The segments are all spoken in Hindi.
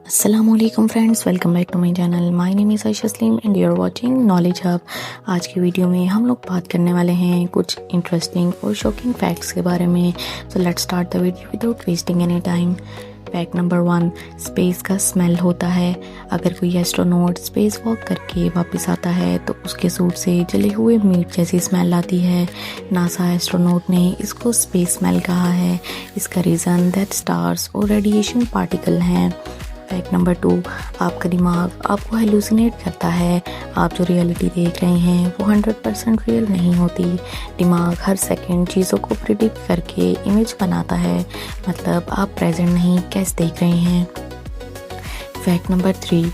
अस्सलामुअलैकुम friends, welcome back to my channel. My name is Ayesha Saleem and you are watching knowledge hub. आज की वीडियो में हम लोग बात करने वाले हैं कुछ इंटरेस्टिंग और शॉकिंग फैक्ट्स के बारे में। So let's start the video without wasting any time. Fact number 1, space का स्मेल होता है। अगर कोई एस्ट्रोनॉट स्पेस वॉक करके वापस आता है तो उसके सूट से जले हुए मीट जैसी स्मेल आती है। नासा एस्ट्रोनॉट ने इसको स्पेस स्मेल कहा है। इसका रीज़न दैट स्टार्स और रेडिएशन पार्टिकल हैं। फैक्ट नंबर 2, आपका दिमाग आपको हेलुसिनेट करता है। आप जो रियलिटी देख रहे हैं वो 100% रियल नहीं होती। दिमाग हर सेकंड चीज़ों को प्रिडिक्ट करके इमेज बनाता है, मतलब आप प्रेजेंट नहीं कैसे देख रहे हैं। फैक्ट नंबर 3,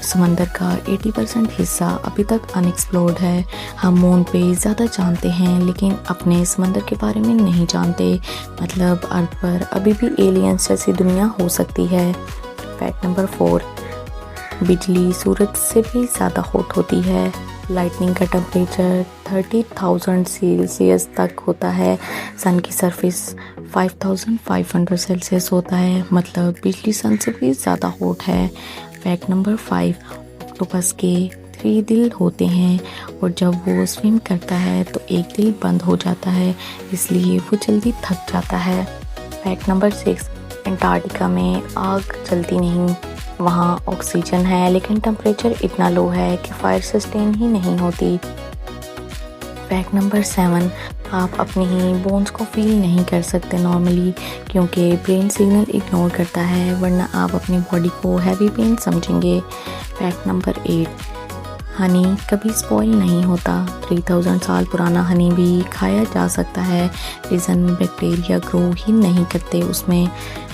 समंदर का 80% हिस्सा अभी तक अनएक्सप्लोर्ड है। हम मून पे ज़्यादा जानते हैं लेकिन अपने समंदर के बारे में नहीं जानते, मतलब अर्थ पर अभी भी एलियंस जैसी दुनिया हो सकती है। फैक्ट नंबर 4, बिजली सूरज से भी ज़्यादा हॉट होती है। लाइटनिंग का टेम्परेचर 30,000 सेल्सियस तक होता है। सन की सरफेस 5,500 सेल्सियस होता है, मतलब बिजली सन से भी ज़्यादा हॉट है। फैक्ट नंबर 5, ऑक्टोपस के 3 दिल होते हैं और जब वो स्विम करता है तो एक दिल बंद हो जाता है, इसलिए वो जल्दी थक जाता है। फैक्ट नंबर 6, अंटार्कटिका में आग जलती नहीं। वहाँ ऑक्सीजन है लेकिन टेम्परेचर इतना लो है कि फायर सस्टेन ही नहीं होती। फैक्ट नंबर 7, आप अपनी ही बोन्स को फील नहीं कर सकते नॉर्मली, क्योंकि ब्रेन सिग्नल इग्नोर करता है, वरना आप अपनी बॉडी को हैवी पेन समझेंगे। फैक्ट नंबर 8, हनी कभी स्पॉइल नहीं होता। 3000 साल पुराना हनी भी खाया जा सकता है, रीज़न बैक्टीरिया ग्रो ही नहीं करते उसमें।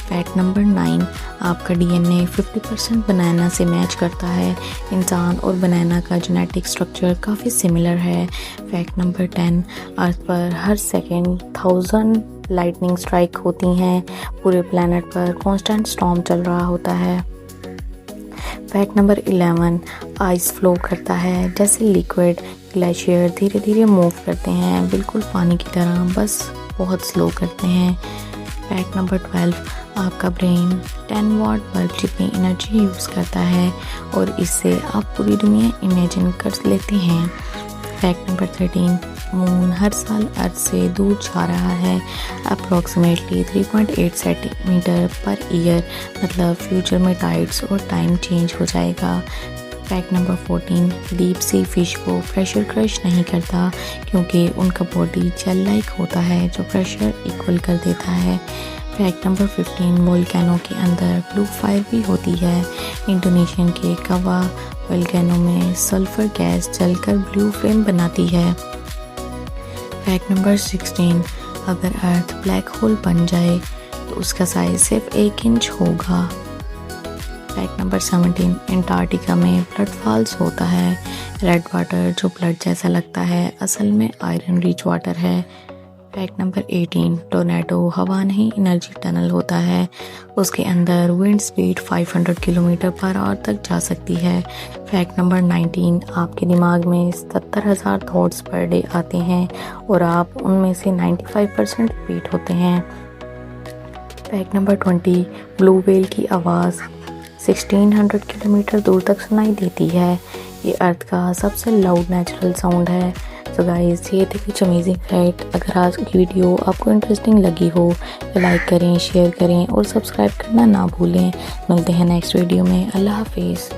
फैक्ट नंबर 9, आपका डीएनए 50% बनाना से मैच करता है। इंसान और बनाना का जेनेटिक स्ट्रक्चर काफ़ी सिमिलर है। फैक्ट नंबर 10, अर्थ पर हर सेकेंड 1000 लाइटनिंग स्ट्राइक होती हैं। पूरे प्लैनेट पर कॉन्स्टेंट स्टॉर्म चल रहा होता है। फैक्ट नंबर 11, आइस फ्लो करता है जैसे लिक्विड। ग्लेशियर धीरे धीरे मूव करते हैं, बिल्कुल पानी की तरह, बस बहुत स्लो करते हैं। फैक्ट नंबर 12, आपका ब्रेन 10 वाट बल्ब जितनी एनर्जी यूज़ करता है और इससे आप पूरी दुनिया इमेजिन कर लेते हैं। फैक्ट नंबर 13, मून हर साल अर्थ से दूर जा रहा है, अप्रॉक्सीमेटली 3.8 सेंटीमीटर पर ईयर, मतलब फ्यूचर में टाइड्स और टाइम चेंज हो जाएगा। Fact number 14, deep sea fish को प्रेशर क्रश नहीं करता क्योंकि उनका बॉडी जेल लाइक होता है जो प्रेशर इक्वल कर देता है। फैक्ट नंबर 15, वोल्केनो के अंदर ब्लू फायर भी होती है। इंडोनेशियन के कवा वोल्केनो में सल्फर गैस जलकर ब्लू फ्लेम बनाती है। फैक्ट नंबर 16, अगर अर्थ ब्लैक होल बन जाए तो उसका साइज सिर्फ 1 इंच होगा। फैक्ट नंबर 17, अंटार्कटिका में ब्लड फॉल्स होता है। रेड वाटर जो ब्लड जैसा लगता है असल में आयरन रिच वाटर है। फैक्ट नंबर 18, टोर्नेडो हवा नहीं एनर्जी टनल होता है, उसके अंदर wind speed 500 kilometre per hour तक जा सकती है। फैक्ट नंबर 19, आपके दिमाग में 70,000 थॉट्स पर डे आते हैं और आप उनमें से 95% रिपीट होते हैं। फैक्ट नंबर 20, ब्लू व्हेल की आवाज़ 1600 किलोमीटर दूर तक सुनाई देती है। ये अर्थ का सबसे लाउड नेचुरल साउंड है। तो गाइस, ये थे कुछ अमेजिंग फैक्ट। अगर आज की वीडियो आपको इंटरेस्टिंग लगी हो तो लाइक करें, शेयर करें और सब्सक्राइब करना ना भूलें। मिलते हैं नेक्स्ट वीडियो में। अल्लाह हाफिज़।